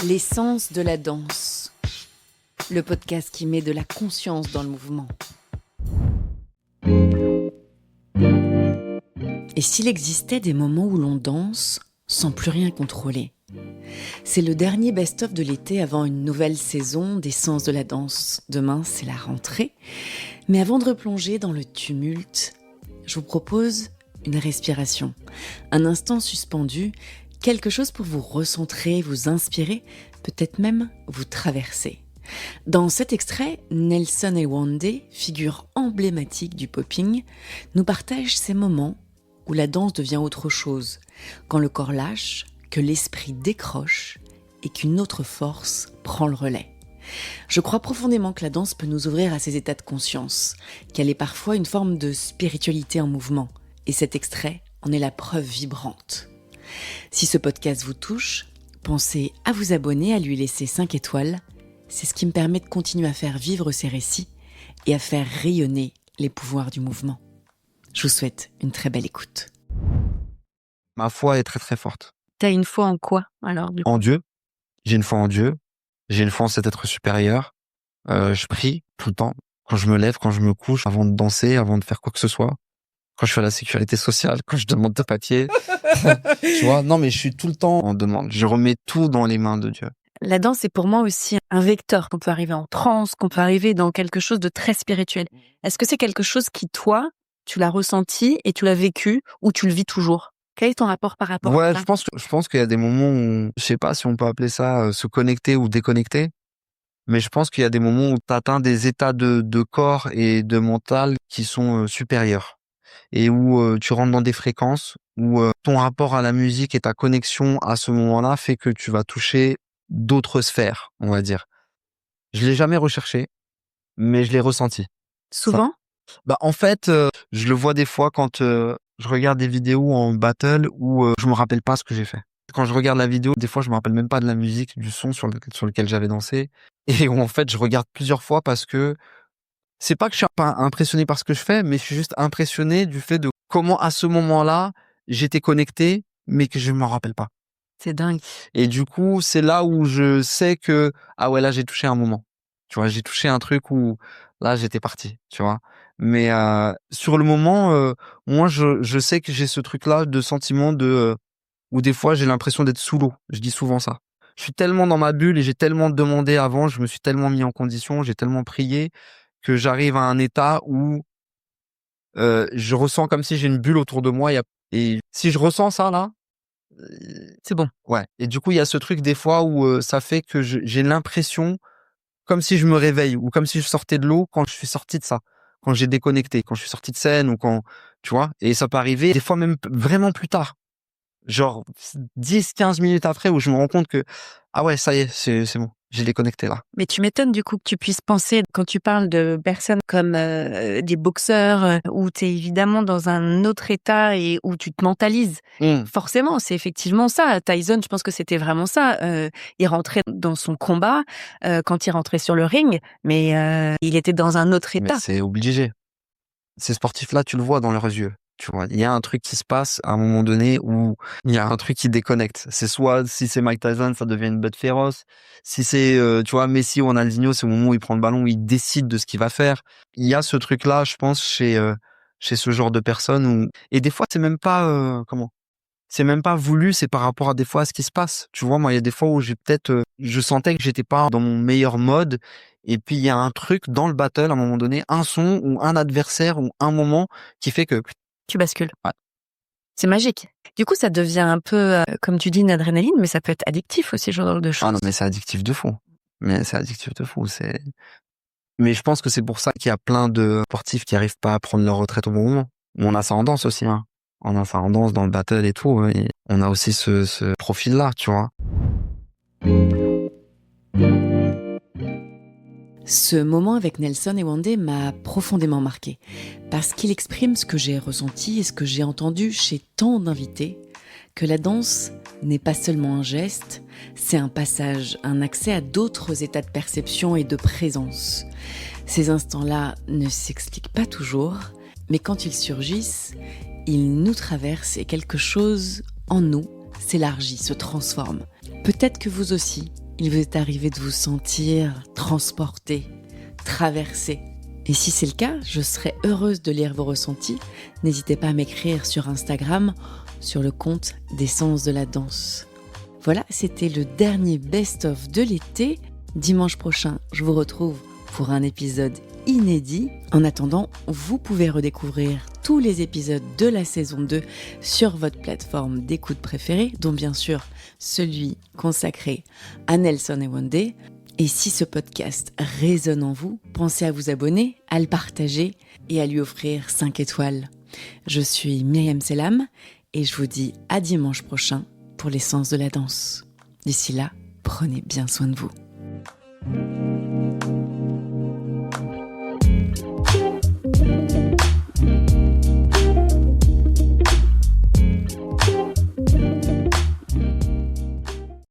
L'essence de la danse. Le podcast qui met de la conscience dans le mouvement. Et s'il existait des moments où l'on danse sans plus rien contrôler? C'est le dernier best-of de l'été avant une nouvelle saison d'Essence de la danse. Demain, c'est la rentrée. Mais avant de replonger dans le tumulte, je vous propose une respiration. Un instant suspendu, quelque chose pour vous recentrer, vous inspirer, peut-être même vous traverser. Dans cet extrait, Nelson Ewande, figure emblématique du popping, nous partage ces moments où la danse devient autre chose, quand le corps lâche, que l'esprit décroche et qu'une autre force prend le relais. Je crois profondément que la danse peut nous ouvrir à ces états de conscience, qu'elle est parfois une forme de spiritualité en mouvement, et cet extrait en est la preuve vibrante. Si ce podcast vous touche, pensez à vous abonner, à lui laisser 5 étoiles. C'est ce qui me permet de continuer à faire vivre ces récits et à faire rayonner les pouvoirs du mouvement. Je vous souhaite une très belle écoute. Ma foi est très très forte. T'as une foi en quoi alors du coup? En Dieu. J'ai une foi en Dieu. J'ai une foi en cet être supérieur. Je prie tout le temps. Quand je me lève, quand je me couche, avant de danser, avant de faire quoi que ce soit. Quand je fais la sécurité sociale, quand je demande de papier. Tu vois, non mais je suis tout le temps en demande. Je remets tout dans les mains de Dieu. La danse, c'est pour moi aussi un vecteur, qu'on peut arriver en transe, qu'on peut arriver dans quelque chose de très spirituel. Est-ce que c'est quelque chose qui, toi, tu l'as ressenti et tu l'as vécu ou tu le vis toujours? Quel est ton rapport par rapport à Ouais, ça? je pense qu'il y a des moments où, je sais pas si on peut appeler ça se connecter ou déconnecter, mais je pense qu'il y a des moments où tu atteins des états de corps et de mental qui sont supérieurs et où tu rentres dans des fréquences où ton rapport à la musique et ta connexion à ce moment-là fait que tu vas toucher d'autres sphères, on va dire. Je l'ai jamais recherché, mais je l'ai ressenti. Ça. Souvent? Bah en fait, je le vois des fois quand je regarde des vidéos en battle où je me rappelle pas ce que j'ai fait. Quand je regarde la vidéo, des fois je me rappelle même pas de la musique, du son sur lequel j'avais dansé, et où en fait je regarde plusieurs fois parce que c'est pas que je suis pas impressionné par ce que je fais, mais je suis juste impressionné du fait de comment à ce moment-là j'étais connecté, mais que je m'en rappelle pas. C'est dingue. Et du coup, c'est là où je sais que ah ouais, là j'ai touché un moment. Tu vois, j'ai touché un truc où là j'étais parti, tu vois. Mais sur le moment, moi je sais que j'ai ce truc-là de sentiment de où des fois j'ai l'impression d'être sous l'eau. Je dis souvent ça. Je suis tellement dans ma bulle et j'ai tellement demandé avant, je me suis tellement mis en condition, j'ai tellement prié que j'arrive à un état où je ressens comme si j'ai une bulle autour de moi et si je ressens ça là, C'est bon. ouais. Et du coup, il y a ce truc des fois où ça fait que j'ai l'impression comme si je me réveille ou comme si je sortais de l'eau quand je suis sorti de ça, quand j'ai déconnecté, quand je suis sorti de scène ou quand, tu vois. Et ça peut arriver des fois même vraiment plus tard, genre 10-15 minutes après où je me rends compte que ah ouais, ça y est, c'est bon, j'ai déconnecté là. Mais tu m'étonnes du coup que tu puisses penser, quand tu parles de personnes comme des boxeurs, où tu es évidemment dans un autre état et où tu te mentalises. Mmh. Forcément, c'est effectivement ça. Tyson, je pense que c'était vraiment ça. Il rentrait dans son combat, quand il rentrait sur le ring, mais il était dans un autre Mais état. c'est obligé. Ces sportifs-là, tu le vois dans leurs yeux. Tu vois, il y a un truc qui se passe à un moment donné où il y a un truc qui déconnecte. C'est soit, si c'est Mike Tyson, ça devient une bête féroce. Si c'est, tu vois, Messi ou Ronaldinho, c'est au moment où il prend le ballon, où il décide de ce qu'il va faire. Il y a ce truc-là, je pense, chez ce genre de personnes où, et des fois, c'est même pas, c'est même pas voulu, c'est par rapport à des fois à ce qui se passe. Tu vois, moi, il y a des fois où j'ai peut-être, je sentais que j'étais pas dans mon meilleur mode. Et puis, il y a un truc dans le battle, à un moment donné, un son ou un adversaire ou un moment qui fait que, Tu bascules. ouais. C'est magique. Du coup, ça devient un peu, comme tu dis, une adrénaline, mais ça peut être addictif aussi, ce genre de Ah choses. non, mais c'est addictif de fou. Mais c'est addictif de fou. Mais je pense que c'est pour ça qu'il y a plein de sportifs qui arrivent pas à prendre leur retraite au bon moment. On a ça en danse aussi, hein. On a ça en danse dans le battle et tout. Et on a aussi ce profil-là, tu vois. Ce moment avec Nelson Ewande m'a profondément marqué parce qu'il exprime ce que j'ai ressenti et ce que j'ai entendu chez tant d'invités, que la danse n'est pas seulement un geste, c'est un passage, un accès à d'autres états de perception et de présence. Ces instants-là ne s'expliquent pas toujours, mais quand ils surgissent, ils nous traversent et quelque chose en nous s'élargit, se transforme. Peut-être que vous aussi, il vous est arrivé de vous sentir transporté, traversé. Et si c'est le cas, je serais heureuse de lire vos ressentis. N'hésitez pas à m'écrire sur Instagram, sur le compte d'Essence de la Danse. Voilà, c'était le dernier best-of de l'été. Dimanche prochain, je vous retrouve pour un épisode inédit. En attendant, vous pouvez redécouvrir tous les épisodes de la saison 2 sur votre plateforme d'écoute préférée, dont bien sûr celui consacré à Nelson et Wandé. Et si ce podcast résonne en vous, pensez à vous abonner, à le partager et à lui offrir 5 étoiles. Je suis Myriam Selam et je vous dis à dimanche prochain pour l'essence de la danse. D'ici là, prenez bien soin de vous.